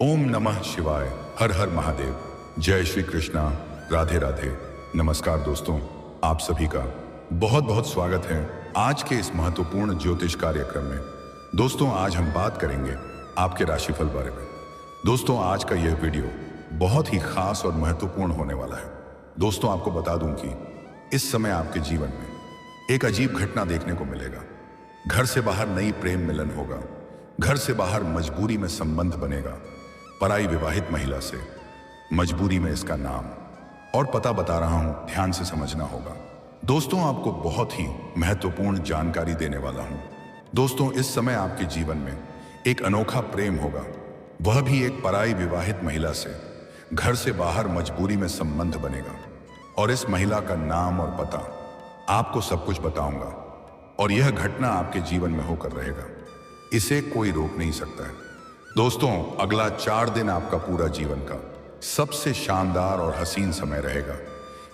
ओम नमः शिवाय। हर हर महादेव। जय श्री कृष्णा। राधे राधे। नमस्कार दोस्तों, आप सभी का बहुत बहुत स्वागत है आज के इस महत्वपूर्ण ज्योतिष कार्यक्रम में। दोस्तों, आज हम बात करेंगे आपके राशिफल बारे में। दोस्तों, आज का यह वीडियो बहुत ही खास और महत्वपूर्ण होने वाला है। दोस्तों, आपको बता दूं कि इस समय आपके जीवन में एक अजीब घटना देखने को मिलेगा। घर से बाहर नई प्रेम मिलन होगा। घर से बाहर मजबूरी में संबंध बनेगा। पराई विवाहित महिला से मजबूरी में इसका नाम और पता बता रहा हूं, ध्यान से समझना होगा। दोस्तों, आपको बहुत ही महत्वपूर्ण जानकारी देने वाला हूं। दोस्तों, इस समय आपके जीवन में एक अनोखा प्रेम होगा, वह भी एक पराई विवाहित महिला से। घर से बाहर मजबूरी में संबंध बनेगा और इस महिला का नाम और पता आपको सब कुछ बताऊंगा और यह घटना आपके जीवन में होकर रहेगा। इसे कोई रोक नहीं सकता है। दोस्तों, अगला 4 दिन आपका पूरा जीवन का सबसे शानदार और हसीन समय रहेगा।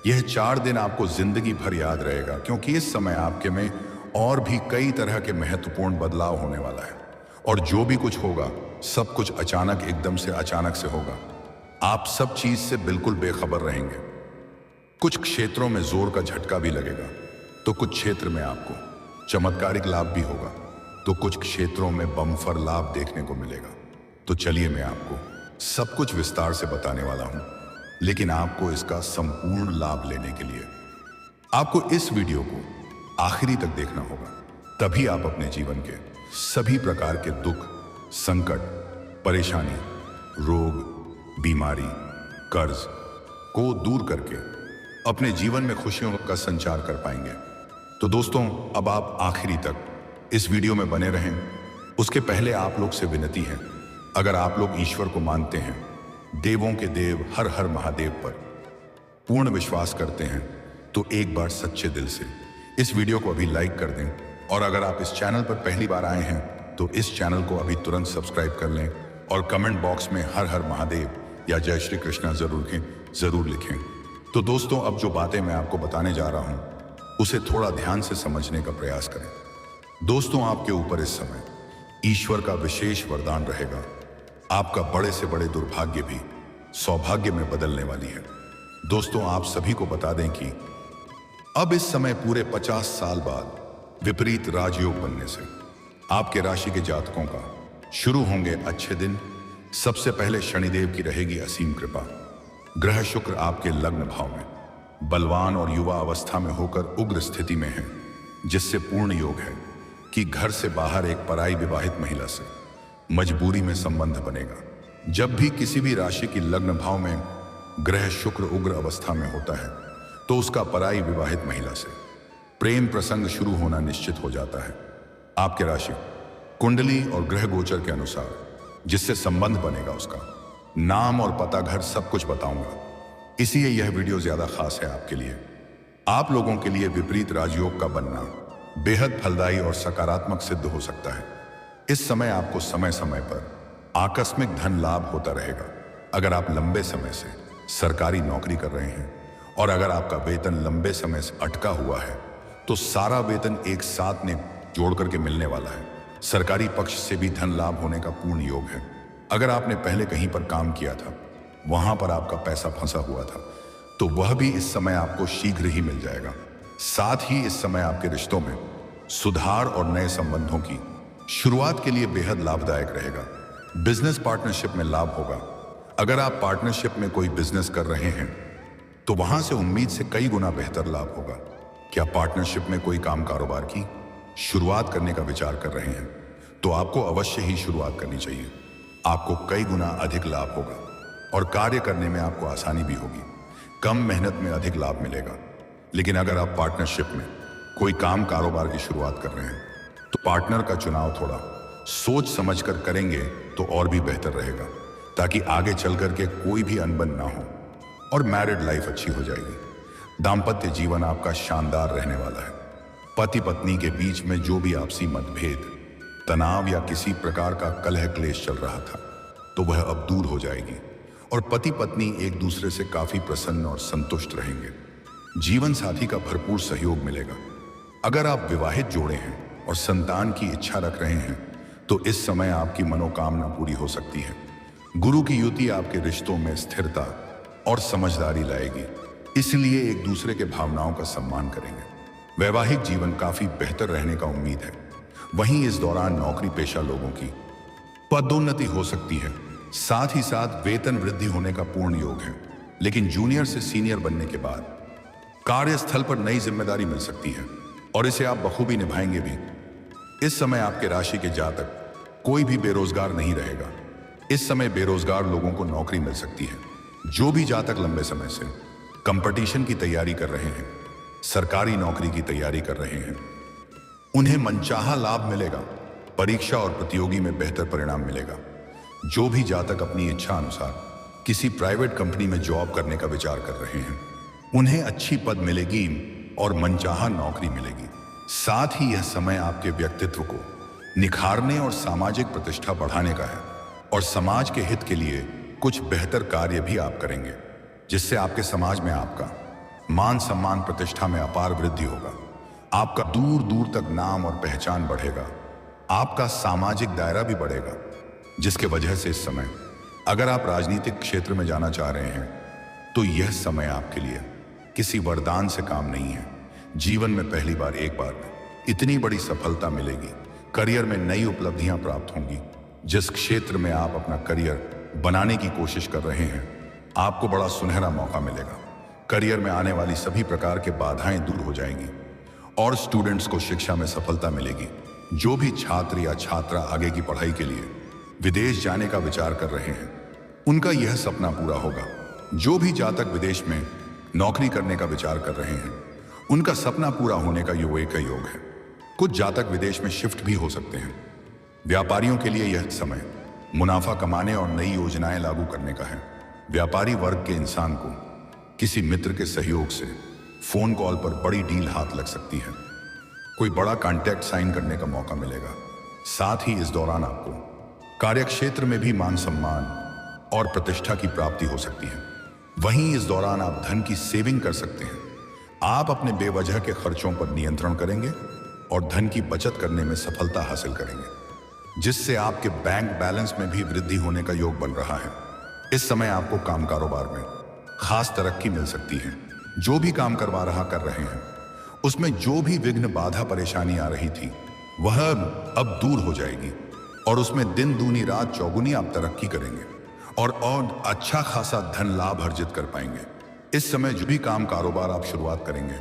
यह 4 दिन आपको जिंदगी भर याद रहेगा, क्योंकि इस समय आपके में और भी कई तरह के महत्वपूर्ण बदलाव होने वाला है। और जो भी कुछ होगा, सब कुछ अचानक, एकदम से अचानक से होगा। आप सब चीज से बिल्कुल बेखबर रहेंगे। कुछ क्षेत्रों में जोर का झटका भी लगेगा, तो कुछ क्षेत्र में आपको चमत्कारिक लाभ भी होगा, तो कुछ क्षेत्रों में बम्पर लाभ देखने को मिलेगा। तो चलिए, मैं आपको सब कुछ विस्तार से बताने वाला हूं, लेकिन आपको इसका संपूर्ण लाभ लेने के लिए आपको इस वीडियो को आखिरी तक देखना होगा। तभी आप अपने जीवन के सभी प्रकार के दुख, संकट, परेशानी, रोग, बीमारी, कर्ज को दूर करके अपने जीवन में खुशियों का संचार कर पाएंगे। तो दोस्तों, अब आप आखिरी तक इस वीडियो में बने रहें। उसके पहले आप लोग से विनती है, अगर आप लोग ईश्वर को मानते हैं, देवों के देव हर हर महादेव पर पूर्ण विश्वास करते हैं, तो एक बार सच्चे दिल से इस वीडियो को अभी लाइक कर दें। और अगर आप इस चैनल पर पहली बार आए हैं, तो इस चैनल को अभी तुरंत सब्सक्राइब कर लें और कमेंट बॉक्स में हर हर महादेव या जय श्री कृष्णा जरूर लिखें। तो दोस्तों, अब जो बातें मैं आपको बताने जा रहा हूं, उसे थोड़ा ध्यान से समझने का प्रयास करें। दोस्तों, आपके ऊपर इस समय ईश्वर का विशेष वरदान रहेगा। आपका बड़े से बड़े दुर्भाग्य भी सौभाग्य में बदलने वाली है। दोस्तों, आप सभी को बता दें कि अब इस समय पूरे 50 साल बाद विपरीत राजयोग बनने से आपके राशि के जातकों का शुरू होंगे अच्छे दिन। सबसे पहले शनिदेव की रहेगी असीम कृपा। ग्रह शुक्र आपके लग्न भाव में बलवान और युवा अवस्था में होकर उग्र स्थिति में है, जिससे पूर्ण योग है कि घर से बाहर एक पराई विवाहित महिला से मजबूरी में संबंध बनेगा। जब भी किसी भी राशि की लग्न भाव में ग्रह शुक्र उग्र अवस्था में होता है, तो उसका पराई विवाहित महिला से प्रेम प्रसंग शुरू होना निश्चित हो जाता है। आपके राशि कुंडली और ग्रह गोचर के अनुसार जिससे संबंध बनेगा, उसका नाम और पता, घर, सब कुछ बताऊंगा। इसलिए यह वीडियो ज्यादा खास है आपके लिए। आप लोगों के लिए विपरीत राजयोग का बनना बेहद फलदायी और सकारात्मक सिद्ध हो सकता है। इस समय आपको समय समय पर आकस्मिक धन लाभ होता रहेगा। अगर आप लंबे समय से सरकारी नौकरी कर रहे हैं और अगर आपका वेतन लंबे समय से अटका हुआ है, तो सारा वेतन एक साथ ने जोड़ करके मिलने वाला है। सरकारी पक्ष से भी धन लाभ होने का पूर्ण योग है। अगर आपने पहले कहीं पर काम किया था, वहां पर आपका पैसा फंसा हुआ था, तो वह भी इस समय आपको शीघ्र ही मिल जाएगा। साथ ही इस समय आपके रिश्तों में सुधार और नए संबंधों की शुरुआत के लिए बेहद लाभदायक रहेगा। बिजनेस पार्टनरशिप में लाभ होगा। अगर आप पार्टनरशिप में कोई बिजनेस कर रहे हैं, तो वहां से उम्मीद से कई गुना बेहतर लाभ होगा। क्या पार्टनरशिप में कोई काम कारोबार की शुरुआत करने का विचार कर रहे हैं, तो आपको अवश्य ही शुरुआत करनी चाहिए। आपको कई गुना अधिक लाभ होगा और कार्य करने में आपको आसानी भी होगी। कम मेहनत में अधिक लाभ मिलेगा। लेकिन अगर आप पार्टनरशिप में कोई काम कारोबार की शुरुआत कर रहे हैं, तो पार्टनर का चुनाव थोड़ा सोच समझकर करेंगे तो और भी बेहतर रहेगा, ताकि आगे चल करके कोई भी अनबन ना हो और मैरिड लाइफ अच्छी हो जाएगी। दाम्पत्य जीवन आपका शानदार रहने वाला है। पति पत्नी के बीच में जो भी आपसी मतभेद, तनाव या किसी प्रकार का कलह क्लेश चल रहा था, तो वह अब दूर हो जाएगी और पति पत्नी एक दूसरे से काफी प्रसन्न और संतुष्ट रहेंगे। जीवन साथी का भरपूर सहयोग मिलेगा। अगर आप विवाहित जोड़े हैं और संतान की इच्छा रख रहे हैं, तो इस समय आपकी मनोकामना पूरी हो सकती है। गुरु की युति आपके रिश्तों में स्थिरता और समझदारी लाएगी, इसलिए एक दूसरे के भावनाओं का सम्मान करेंगे। वैवाहिक जीवन काफी बेहतर रहने का उम्मीद है। वहीं इस दौरान नौकरी पेशा लोगों की पदोन्नति हो सकती है, साथ ही साथ वेतन वृद्धि होने का पूर्ण योग है। लेकिन जूनियर से सीनियर बनने के बाद कार्यस्थल पर नई जिम्मेदारी मिल सकती है और इसे आप बखूबी निभाएंगे भी। इस समय आपके राशि के जातक कोई भी बेरोजगार नहीं रहेगा। इस समय बेरोजगार लोगों को नौकरी मिल सकती है। जो भी जातक लंबे समय से कंपटीशन की तैयारी कर रहे हैं, सरकारी नौकरी की तैयारी कर रहे हैं, उन्हें मनचाहा लाभ मिलेगा। परीक्षा और प्रतियोगी में बेहतर परिणाम मिलेगा। जो भी जातक अपनी इच्छा अनुसार किसी प्राइवेट कंपनी में जॉब करने का विचार कर रहे हैं, उन्हें अच्छी पद मिलेगी और मनचाहा नौकरी मिलेगी। साथ ही यह समय आपके व्यक्तित्व को निखारने और सामाजिक प्रतिष्ठा बढ़ाने का है और समाज के हित के लिए कुछ बेहतर कार्य भी आप करेंगे, जिससे आपके समाज में आपका मान सम्मान प्रतिष्ठा में अपार वृद्धि होगा। आपका दूर दूर तक नाम और पहचान बढ़ेगा। आपका सामाजिक दायरा भी बढ़ेगा, जिसके वजह से इस समय अगर आप राजनीतिक क्षेत्र में जाना चाह रहे हैं तो यह समय आपके लिए किसी वरदान से काम नहीं है। जीवन में पहली बार एक बार में इतनी बड़ी सफलता मिलेगी। करियर में नई उपलब्धियां प्राप्त होंगी। जिस क्षेत्र में आप अपना करियर बनाने की कोशिश कर रहे हैं, आपको बड़ा सुनहरा मौका मिलेगा। करियर में आने वाली सभी प्रकार के बाधाएं दूर हो जाएंगी और स्टूडेंट्स को शिक्षा में सफलता मिलेगी। जो भी छात्र या छात्रा आगे की पढ़ाई के लिए विदेश जाने का विचार कर रहे हैं, उनका यह सपना पूरा होगा। जो भी जातक विदेश में नौकरी करने का विचार कर रहे हैं, उनका सपना पूरा होने का योग है। कुछ जातक विदेश में शिफ्ट भी हो सकते हैं। व्यापारियों के लिए यह समय मुनाफा कमाने और नई योजनाएं लागू करने का है। व्यापारी वर्ग के इंसान को किसी मित्र के सहयोग से फोन कॉल पर बड़ी डील हाथ लग सकती है। कोई बड़ा कॉन्ट्रैक्ट साइन करने का मौका मिलेगा। साथ ही इस दौरान आपको कार्यक्षेत्र में भी मान सम्मान और प्रतिष्ठा की प्राप्ति हो सकती है। वहीं इस दौरान आप धन की सेविंग कर सकते हैं। आप अपने बेवजह के खर्चों पर नियंत्रण करेंगे और धन की बचत करने में सफलता हासिल करेंगे, जिससे आपके बैंक बैलेंस में भी वृद्धि होने का योग बन रहा है। इस समय आपको काम कारोबार में खास तरक्की मिल सकती है। जो भी काम करवा रहा कर रहे हैं, उसमें जो भी विघ्न बाधा परेशानी आ रही थी, वह अब दूर हो जाएगी और उसमें दिन दूनी रात चौगुनी आप तरक्की करेंगे और अच्छा खासा धन लाभ अर्जित कर पाएंगे। इस समय जो भी काम कारोबार आप शुरुआत करेंगे,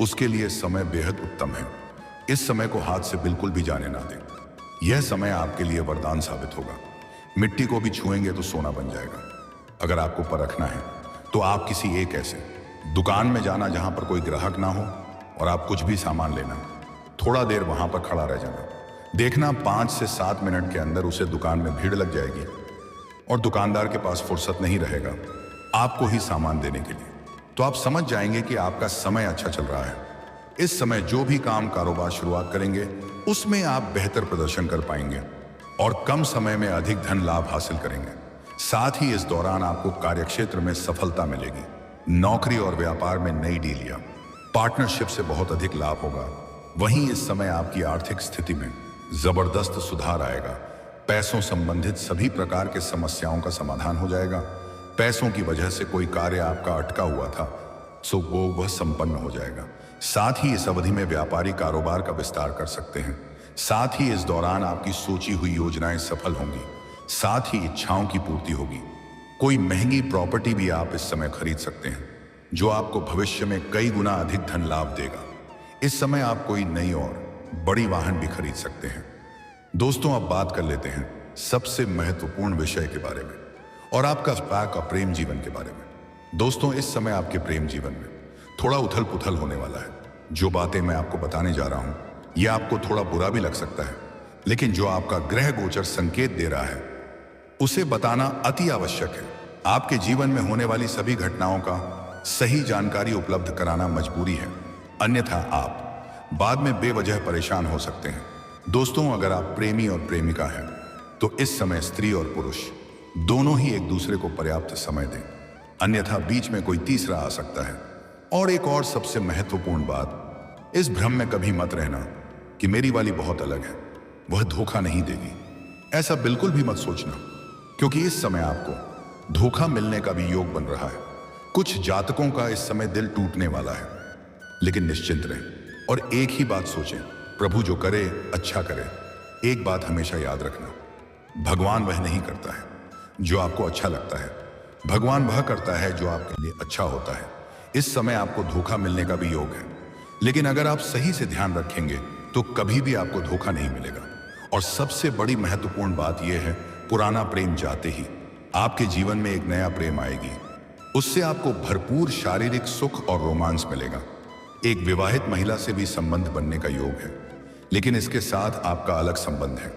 उसके लिए समय बेहद उत्तम है। इस समय को हाथ से बिल्कुल भी जाने ना दें। यह समय आपके लिए वरदान साबित होगा। मिट्टी को भी छुएंगे तो सोना बन जाएगा। अगर आपको परखना है तो आप किसी एक ऐसे दुकान में जाना जहां पर कोई ग्राहक ना हो और आप कुछ भी सामान लेना, थोड़ा देर वहां पर खड़ा रह जाना। देखना 5 से 7 मिनट के अंदर उसे दुकान में भीड़ लग जाएगी और दुकानदार के पास फुर्सत नहीं रहेगा आपको ही सामान देने के लिए। तो आप समझ जाएंगे कि आपका समय अच्छा चल रहा है। इस समय जो भी काम कारोबार शुरुआत करेंगे, उसमें आप बेहतर प्रदर्शन कर पाएंगे और कम समय में अधिक धन लाभ हासिल करेंगे। साथ ही इस दौरान आपको कार्यक्षेत्र में सफलता मिलेगी। नौकरी और व्यापार में नई डील या पार्टनरशिप से बहुत अधिक लाभ होगा। वहीं इस समय आपकी आर्थिक स्थिति में जबरदस्त सुधार आएगा। पैसों संबंधित सभी प्रकार के समस्याओं का समाधान हो जाएगा। पैसों की वजह से कोई कार्य आपका अटका हुआ था, सो वह संपन्न हो जाएगा। साथ ही इस अवधि में व्यापारी कारोबार का विस्तार कर सकते हैं। साथ ही इस दौरान आपकी सोची हुई योजनाएं सफल होंगी। साथ ही इच्छाओं की पूर्ति होगी। कोई महंगी प्रॉपर्टी भी आप इस समय खरीद सकते हैं, जो आपको भविष्य में कई गुना अधिक धन लाभ देगा। इस समय आप कोई नई और बड़ी वाहन भी खरीद सकते हैं। दोस्तों, अब बात कर लेते हैं सबसे महत्वपूर्ण विषय के बारे में और आपका प्रेम जीवन के बारे में। दोस्तों, इस समय आपके प्रेम जीवन में थोड़ा उथल पुथल होने वाला है। जो बातें मैं आपको बताने जा रहा हूं, यह आपको थोड़ा बुरा भी लग सकता है, लेकिन जो आपका ग्रह गोचर संकेत दे रहा है, उसे बताना अति आवश्यक है। आपके जीवन में होने वाली सभी घटनाओं का सही जानकारी उपलब्ध कराना मजबूरी है, अन्यथा आप बाद में बेवजह परेशान हो सकते हैं। दोस्तों, अगर आप प्रेमी और प्रेमिका हैं, तो इस समय स्त्री और पुरुष दोनों ही एक दूसरे को पर्याप्त समय दें, अन्यथा बीच में कोई तीसरा आ सकता है। और एक और सबसे महत्वपूर्ण बात, इस भ्रम में कभी मत रहना कि मेरी वाली बहुत अलग है, वह धोखा नहीं देगी। ऐसा बिल्कुल भी मत सोचना। क्योंकि इस समय आपको धोखा मिलने का भी योग बन रहा है। कुछ जातकों का इस समय दिल टूटने वाला है, लेकिन निश्चिंत रहें और एक ही बात सोचें, प्रभु जो करे अच्छा करे। एक बात हमेशा याद रखना, भगवान वह नहीं करता है जो आपको अच्छा लगता है, भगवान वह करता है जो आपके लिए अच्छा होता है। इस समय आपको धोखा मिलने का भी योग है, लेकिन अगर आप सही से ध्यान रखेंगे तो कभी भी आपको धोखा नहीं मिलेगा। और सबसे बड़ी महत्वपूर्ण बात यह है, पुराना प्रेम जाते ही आपके जीवन में एक नया प्रेम आएगी। उससे आपको भरपूर शारीरिक सुख और रोमांस मिलेगा। एक विवाहित महिला से भी संबंध बनने का योग है, लेकिन इसके साथ आपका अलग संबंध है।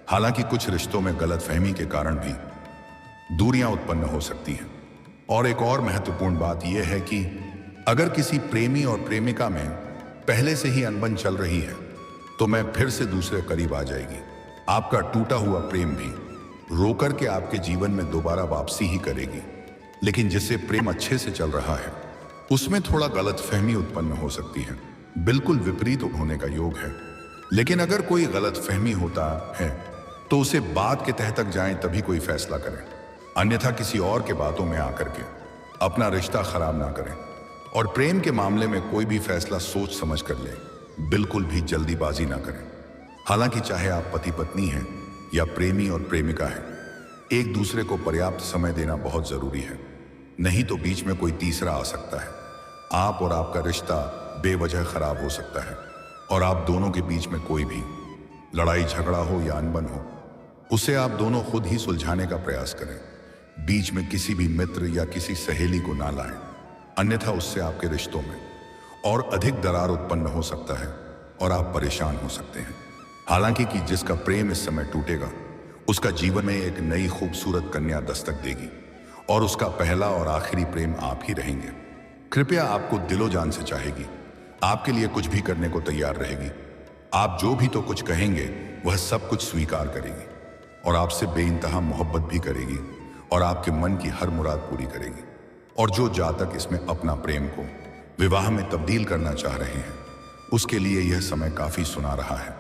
हालांकि कुछ रिश्तों में गलतफहमी के कारण भी दूरियां उत्पन्न हो सकती हैं। और एक और महत्वपूर्ण बात यह है कि अगर किसी प्रेमी और प्रेमिका में पहले से ही अनबन चल रही है तो मैं फिर से दूसरे करीब आ जाएगी। आपका टूटा हुआ प्रेम भी रोकर के आपके जीवन में दोबारा वापसी ही करेगी। लेकिन जिससे प्रेम अच्छे से चल रहा है उसमें थोड़ा गलतफहमी उत्पन्न हो सकती है, बिल्कुल विपरीत होने का योग है। लेकिन अगर कोई गलतफहमी होता है तो उसे बात के तह तक जाएं तभी कोई फैसला करें, अन्यथा किसी और के बातों में आकर के अपना रिश्ता खराब ना करें। और प्रेम के मामले में कोई भी फैसला सोच समझ कर ले, बिल्कुल भी जल्दीबाजी ना करें। हालांकि चाहे आप पति पत्नी हैं या प्रेमी और प्रेमिका हैं, एक दूसरे को पर्याप्त समय देना बहुत जरूरी है, नहीं तो बीच में कोई तीसरा आ सकता है। आप और आपका रिश्ता बेवजह खराब हो सकता है और आप दोनों के बीच में कोई भी लड़ाई झगड़ा हो या अनबन हो, उसे आप दोनों खुद ही सुलझाने का प्रयास करें। बीच में किसी भी मित्र या किसी सहेली को ना लाएं, अन्यथा उससे आपके रिश्तों में और अधिक दरार उत्पन्न हो सकता है और आप परेशान हो सकते हैं। हालांकि कि जिसका प्रेम इस समय टूटेगा उसका जीवन में एक नई खूबसूरत कन्या दस्तक देगी और उसका पहला और आखिरी प्रेम आप ही रहेंगे। कृपया आपको दिलो जान से चाहेगी, आपके लिए कुछ भी करने को तैयार रहेगी। आप जो भी तो कुछ कहेंगे वह सब कुछ स्वीकार करेगी और आपसे बेइंतहा मोहब्बत भी करेगी और आपके मन की हर मुराद पूरी करेगी। और जो जातक इसमें अपना प्रेम को विवाह में तब्दील करना चाह रहे हैं उसके लिए यह समय काफी सुना रहा है।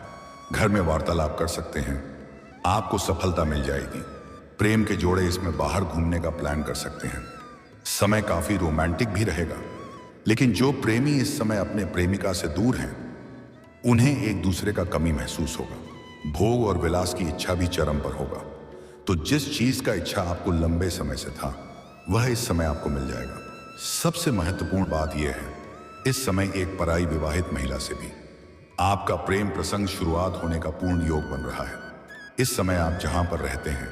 घर में वार्तालाप कर सकते हैं, आपको सफलता मिल जाएगी। प्रेम के जोड़े इसमें बाहर घूमने का प्लान कर सकते हैं। समय काफी रोमांटिक भी रहेगा, लेकिन जो प्रेमी इस समय अपने प्रेमिका से दूर हैं उन्हें एक दूसरे का कमी महसूस होगा। भोग और विलास की इच्छा भी चरम पर होगा। तो जिस चीज का इच्छा आपको लंबे समय से था वह इस समय आपको मिल जाएगा। सबसे महत्वपूर्ण बात यह है, इस समय एक पराई विवाहित महिला से भी आपका प्रेम प्रसंग शुरुआत होने का पूर्ण योग बन रहा है। इस समय आप जहां पर रहते हैं,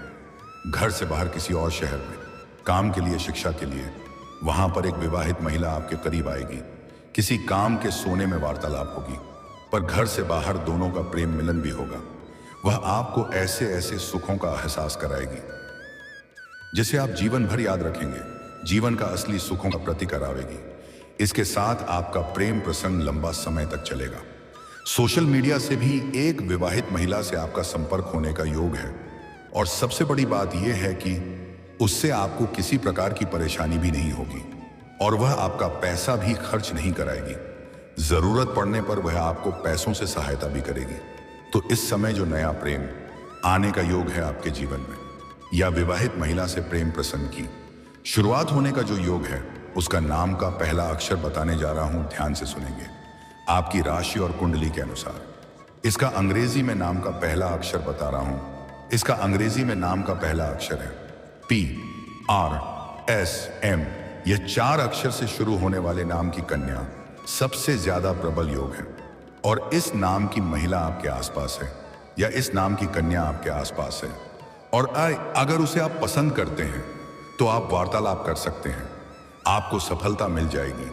घर से बाहर किसी और शहर में काम के लिए, शिक्षा के लिए, वहां पर एक विवाहित महिला आपके करीब आएगी। किसी काम के सोने में वार्तालाप होगी, पर घर से बाहर दोनों का प्रेम मिलन भी होगा। वह आपको ऐसे ऐसे सुखों का एहसास कराएगी जिसे आप जीवन भर याद रखेंगे। जीवन का असली सुखों का प्रतीक करावेगी। इसके साथ आपका प्रेम प्रसंग लंबा समय तक चलेगा। सोशल मीडिया से भी एक विवाहित महिला से आपका संपर्क होने का योग है और सबसे बड़ी बात यह है कि उससे आपको किसी प्रकार की परेशानी भी नहीं होगी और वह आपका पैसा भी खर्च नहीं कराएगी। जरूरत पड़ने पर वह आपको पैसों से सहायता भी करेगी। तो इस समय जो नया प्रेम आने का योग है आपके जीवन में, या विवाहित महिला से प्रेम प्रसंग की शुरुआत होने का जो योग है, उसका नाम का पहला अक्षर बताने जा रहा हूं, ध्यान से सुनेंगे। आपकी राशि और कुंडली के अनुसार इसका अंग्रेजी में नाम का पहला अक्षर बता रहा हूं। इसका अंग्रेजी में नाम का पहला अक्षर है PRSM। यह 4 अक्षर से शुरू होने वाले नाम की कन्या सबसे ज्यादा प्रबल योग है और इस नाम की महिला आपके आसपास है या इस नाम की कन्या आपके आसपास है और अगर उसे आप पसंद करते हैं तो आप वार्तालाप कर सकते हैं। आपको सफलता मिल जाएगी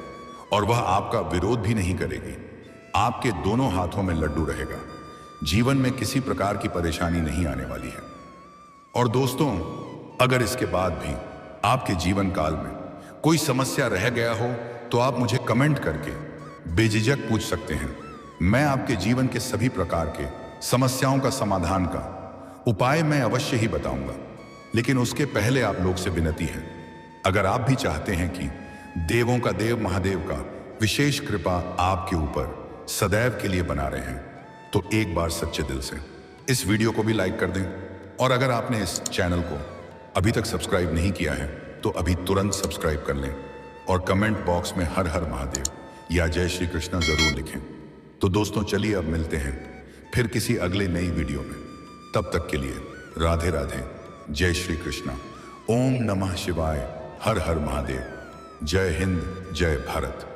और वह आपका विरोध भी नहीं करेगी। आपके दोनों हाथों में लड्डू रहेगा। जीवन में किसी प्रकार की परेशानी नहीं आने वाली है। और दोस्तों, अगर इसके बाद भी आपके जीवन काल में कोई समस्या रह गया हो तो आप मुझे कमेंट करके बेझिझक पूछ सकते हैं। मैं आपके जीवन के सभी प्रकार के समस्याओं का समाधान का उपाय मैं अवश्य ही बताऊंगा। लेकिन उसके पहले आप लोग से विनती है, अगर आप भी चाहते हैं कि देवों का देव महादेव का विशेष कृपा आपके ऊपर सदैव के लिए बना रहे हैं, तो एक बार सच्चे दिल से इस वीडियो को भी लाइक कर दें। और अगर आपने इस चैनल को अभी तक सब्सक्राइब नहीं किया है तो अभी तुरंत सब्सक्राइब कर लें और कमेंट बॉक्स में हर हर महादेव या जय श्री कृष्णा जरूर लिखें। तो दोस्तों चलिए अब मिलते हैं फिर किसी अगले नई वीडियो में। तब तक के लिए राधे राधे, जय श्री कृष्णा, ओम नमः शिवाय, हर हर महादेव, जय हिंद, जय भारत।